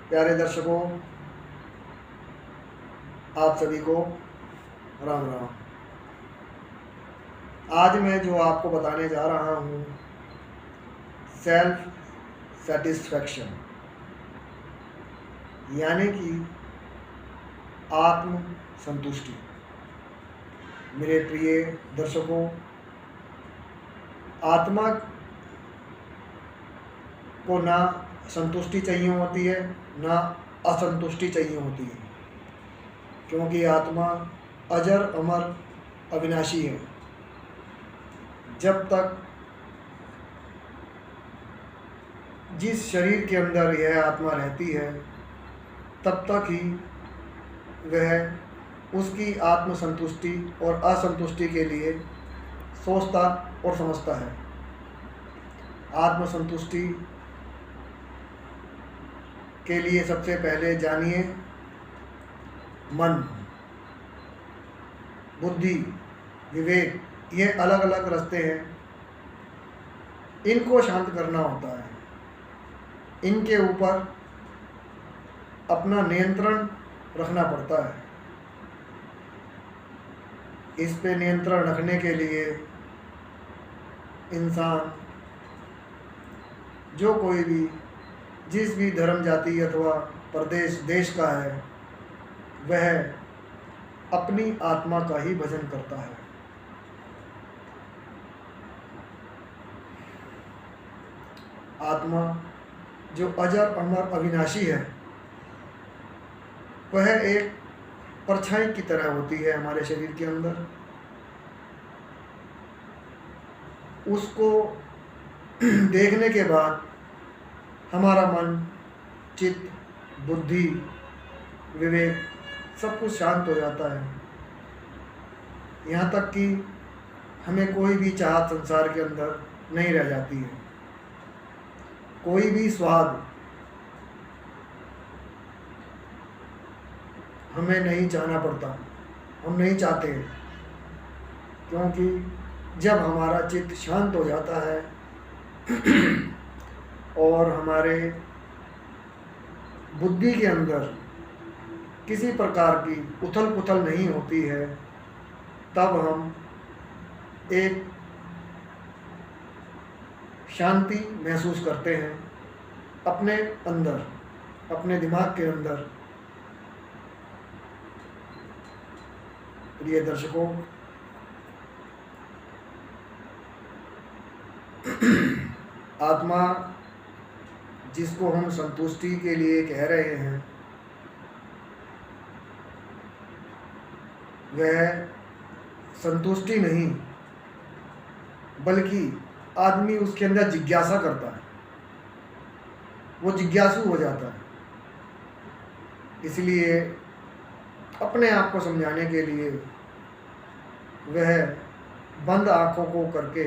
प्यारे दर्शकों, आप सभी को राम राम। आज मैं जो आपको बताने जा रहा हूँ, सेल्फ सेटिस्फैक्शन यानी कि आत्म संतुष्टि। मेरे प्रिय दर्शकों, आत्मा को ना संतुष्टि चाहिए होती है, ना असंतुष्टि चाहिए होती है, क्योंकि आत्मा अजर अमर अविनाशी है। जब तक जिस शरीर के अंदर यह आत्मा रहती है, तब तक ही वह उसकी आत्म संतुष्टि और असंतुष्टि के लिए सोचता और समझता है। आत्म संतुष्टि के लिए सबसे पहले जानिए, मन, बुद्धि, विवेक, ये अलग अलग रास्ते हैं। इनको शांत करना होता है, इनके ऊपर अपना नियंत्रण रखना पड़ता है। इस पे नियंत्रण रखने के लिए इंसान जो कोई भी जिस भी धर्म, जाति अथवा प्रदेश, देश का है, वह अपनी आत्मा का ही भजन करता है। आत्मा जो अजर अमर अविनाशी है, वह एक परछाई की तरह होती है हमारे शरीर के अंदर। उसको देखने के बाद हमारा मन, चित्त, बुद्धि, विवेक सब कुछ शांत हो जाता है। यहाँ तक कि हमें कोई भी चाहत संसार के अंदर नहीं रह जाती है। कोई भी स्वाद हमें नहीं चाहना पड़ता, हम नहीं चाहते, क्योंकि जब हमारा चित्त शांत हो जाता है और हमारे बुद्धि के अंदर किसी प्रकार की उथल पुथल नहीं होती है, तब हम एक शांति महसूस करते हैं अपने अंदर, अपने दिमाग के अंदर। प्रिय दर्शकों, आत्मा जिसको हम संतुष्टि के लिए कह रहे हैं, वह संतुष्टि नहीं, बल्कि आदमी उसके अंदर जिज्ञासा करता है, वो जिज्ञासु हो जाता है। इसलिए अपने आप को समझाने के लिए वह बंद आँखों को करके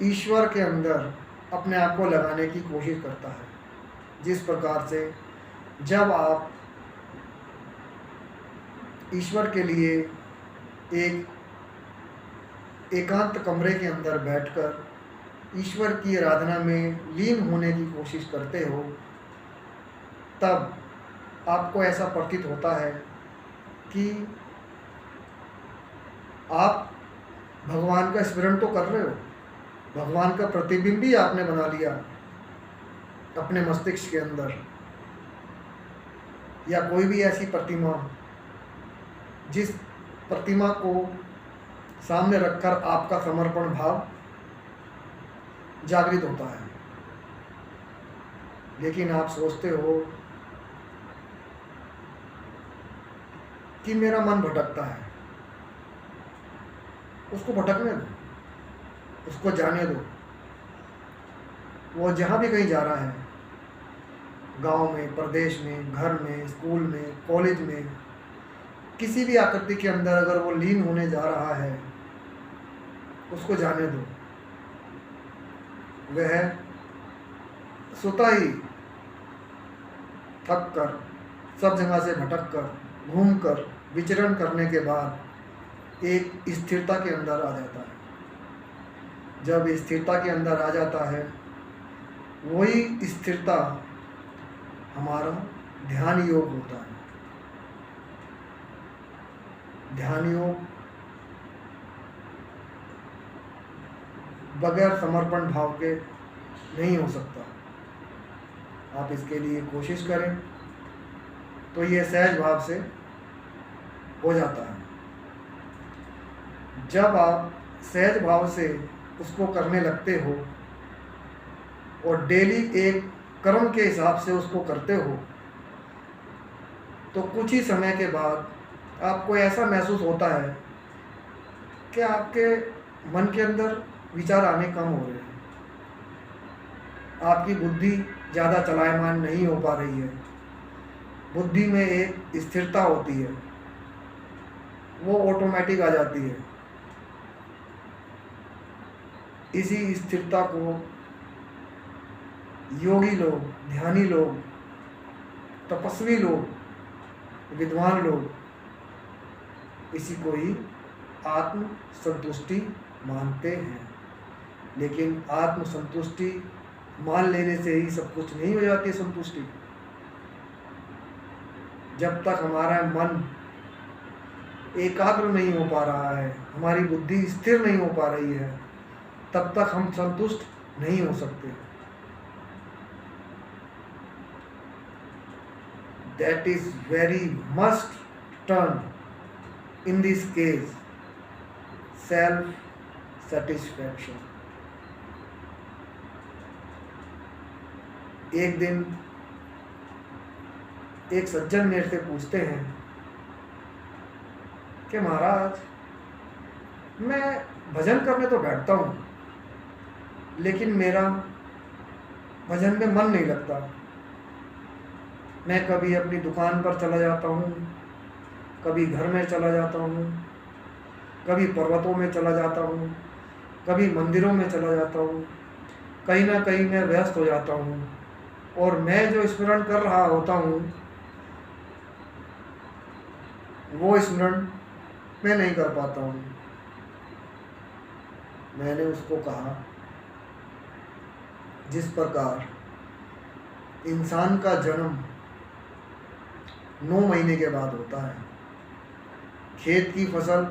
ईश्वर के अंदर अपने आप को लगाने की कोशिश करता है। जिस प्रकार से जब आप ईश्वर के लिए एक एकांत कमरे के अंदर बैठकर ईश्वर की आराधना में लीन होने की कोशिश करते हो, तब आपको ऐसा प्रतीत होता है कि आप भगवान का स्मरण तो कर रहे हो, भगवान का प्रतिबिंब ही आपने बना लिया अपने मस्तिष्क के अंदर, या कोई भी ऐसी प्रतिमा जिस प्रतिमा को सामने रखकर आपका समर्पण भाव जागृत होता है। लेकिन आप सोचते हो कि मेरा मन भटकता है, उसको भटकने दो, उसको जाने दो। वो जहाँ भी कहीं जा रहा है, गांव में, प्रदेश में, घर में, स्कूल में, कॉलेज में, किसी भी आकृति के अंदर अगर वो लीन होने जा रहा है, उसको जाने दो। वह स्वतः ही थक कर, सब जगह से भटक कर, घूम कर, विचरण करने के बाद एक स्थिरता के अंदर आ जाता है। जब स्थिरता के अंदर आ जाता है, वही स्थिरता हमारा ध्यान योग होता है। ध्यान योग बगैर समर्पण भाव के नहीं हो सकता। आप इसके लिए कोशिश करें तो ये सहज भाव से हो जाता है। जब आप सहज भाव से उसको करने लगते हो और डेली एक कर्म के हिसाब से उसको करते हो, तो कुछ ही समय के बाद आपको ऐसा महसूस होता है कि आपके मन के अंदर विचार आने कम हो रहे हैं, आपकी बुद्धि ज़्यादा चलायमान नहीं हो पा रही है, बुद्धि में एक स्थिरता होती है, वो ऑटोमेटिक आ जाती है। इसी स्थिरता को योगी लोग, ध्यानी लोग, तपस्वी लोग, विद्वान लोग इसी को ही आत्म संतुष्टि मानते हैं। लेकिन आत्म संतुष्टि मान लेने से ही सब कुछ नहीं हो जाती संतुष्टि। जब तक हमारा मन एकाग्र नहीं हो पा रहा है, हमारी बुद्धि स्थिर नहीं हो पा रही है, तब तक हम संतुष्ट नहीं हो सकते। That is very must turn in this case self satisfaction। एक दिन एक सज्जन मेरे से पूछते हैं कि महाराज, मैं भजन करने तो बैठता हूँ, लेकिन मेरा भजन में मन नहीं लगता। मैं कभी अपनी दुकान पर चला जाता हूँ, कभी घर में चला जाता हूँ, कभी पर्वतों में चला जाता हूँ, कभी मंदिरों में चला जाता हूँ, कहीं ना कहीं मैं व्यस्त हो जाता हूँ, और मैं जो स्मरण कर रहा होता हूँ वो स्मरण मैं नहीं कर पाता हूँ। मैंने उसको कहा, जिस प्रकार इंसान का जन्म 9 महीने के बाद होता है, खेत की फसल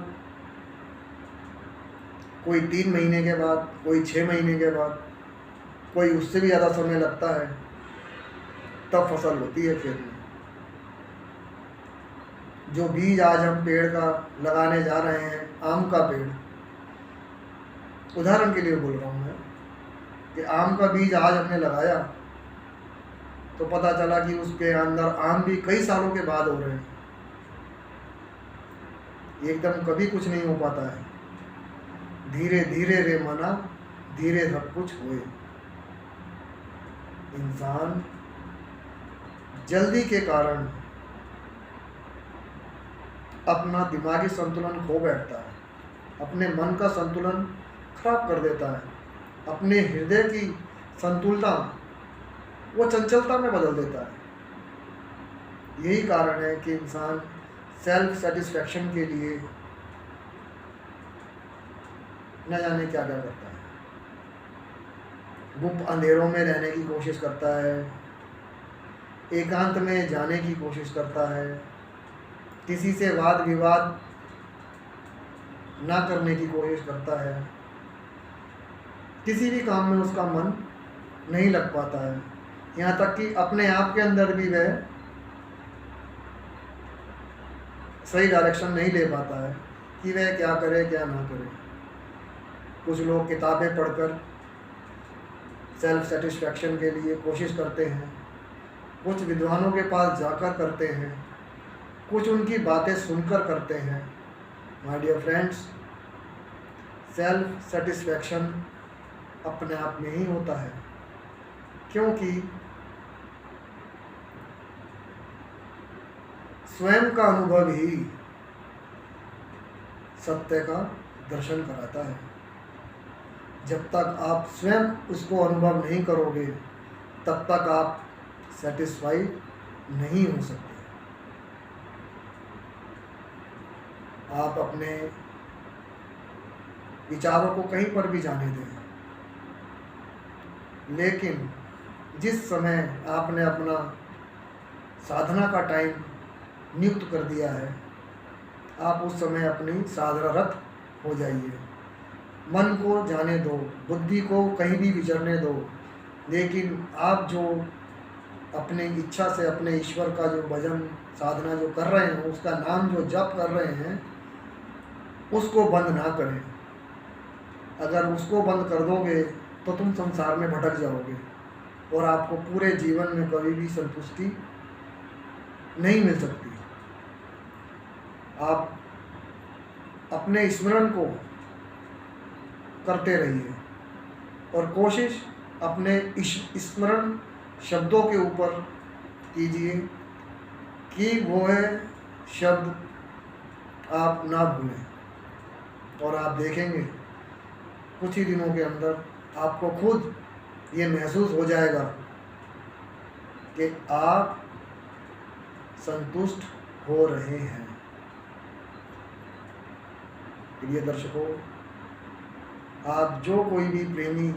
कोई 3 महीने के बाद, कोई 6 महीने के बाद, कोई उससे भी ज़्यादा समय लगता है, तब फसल होती है खेत में। जो बीज आज हम पेड़ का लगाने जा रहे हैं, आम का पेड़, उदाहरण के लिए बोल रहा हूँ मैं, कि आम का बीज आज हमने लगाया तो पता चला कि उसके अंदर आम भी कई सालों के बाद हो रहे हैं। एकदम कभी कुछ नहीं हो पाता है। धीरे धीरे रे मना, धीरे सब कुछ हुए। इंसान जल्दी के कारण अपना दिमागी संतुलन खो बैठता है, अपने मन का संतुलन खराब कर देता है, अपने हृदय की संतुलता वो चंचलता में बदल देता है। यही कारण है कि इंसान सेल्फ सेटिस्फैक्शन के लिए न जाने क्या क्या करता है। गुप्त अंधेरों में रहने की कोशिश करता है, एकांत में जाने की कोशिश करता है, किसी से वाद विवाद ना करने की कोशिश करता है, किसी भी काम में उसका मन नहीं लग पाता है। यहाँ तक कि अपने आप के अंदर भी वह सही डायरेक्शन नहीं ले पाता है कि वह क्या करे क्या ना करे। कुछ लोग किताबें पढ़कर सेल्फ सेटिस्फैक्शन के लिए कोशिश करते हैं, कुछ विद्वानों के पास जाकर करते हैं, कुछ उनकी बातें सुनकर करते हैं। My dear friends, self satisfaction अपने आप में ही होता है, क्योंकि स्वयं का अनुभव ही सत्य का दर्शन कराता है। जब तक आप स्वयं उसको अनुभव नहीं करोगे, तब तक आप सेटिस्फाइड नहीं हो सकते। आप अपने विचारों को कहीं पर भी जाने दें, लेकिन जिस समय आपने अपना साधना का टाइम नियुक्त कर दिया है, आप उस समय अपनी साधनारत हो जाइए। मन को जाने दो, बुद्धि को कहीं भी विचरने दो, लेकिन आप जो अपने इच्छा से अपने ईश्वर का जो भजन साधना जो कर रहे हैं, उसका नाम जो जप कर रहे हैं, उसको बंद ना करें। अगर उसको बंद कर दोगे तो तुम संसार में भटक जाओगे और आपको पूरे जीवन में कभी भी संतुष्टि नहीं मिल सकती। आप अपने स्मरण को करते रहिए और कोशिश अपने स्मरण शब्दों के ऊपर कीजिए कि वो है शब्द आप ना भूलें, और आप देखेंगे कुछ ही दिनों के अंदर आपको खुद ये महसूस हो जाएगा कि आप संतुष्ट हो रहे हैं। प्रिय दर्शकों, आप जो कोई भी प्रेमी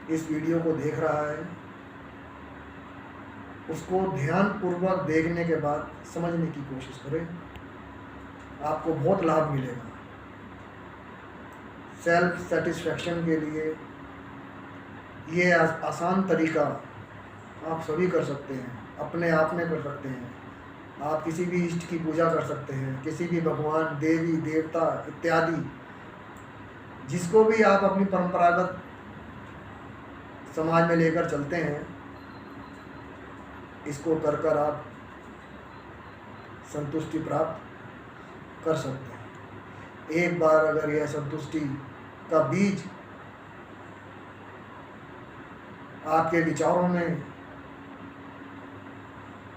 इस वीडियो को देख रहा है, उसको ध्यानपूर्वक देखने के बाद समझने की कोशिश करें, आपको बहुत लाभ मिलेगा। सेल्फ सेटिस्फैक्शन के लिए ये आसान तरीका आप सभी कर सकते हैं, अपने आप में कर सकते हैं। आप किसी भी इष्ट की पूजा कर सकते हैं, किसी भी भगवान, देवी देवता इत्यादि, जिसको भी आप अपनी परंपरागत समाज में लेकर चलते हैं, इसको कर कर आप संतुष्टि प्राप्त कर सकते हैं। एक बार अगर यह संतुष्टि का बीज आपके विचारों में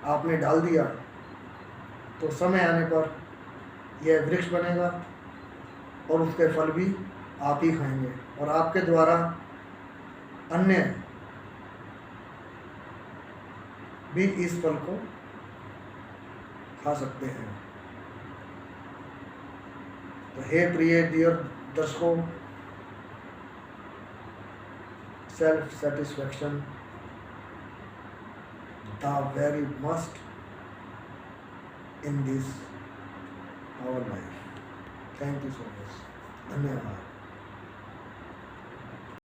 आपने डाल दिया, तो समय आने पर यह वृक्ष बनेगा और उसके फल भी आप ही खाएंगे, और आपके द्वारा अन्य भी इस फल को खा सकते हैं। तो हे प्रिय डियर दर्शकों, self satisfaction the very must in this our life. Thank you so much. धन्यवाद।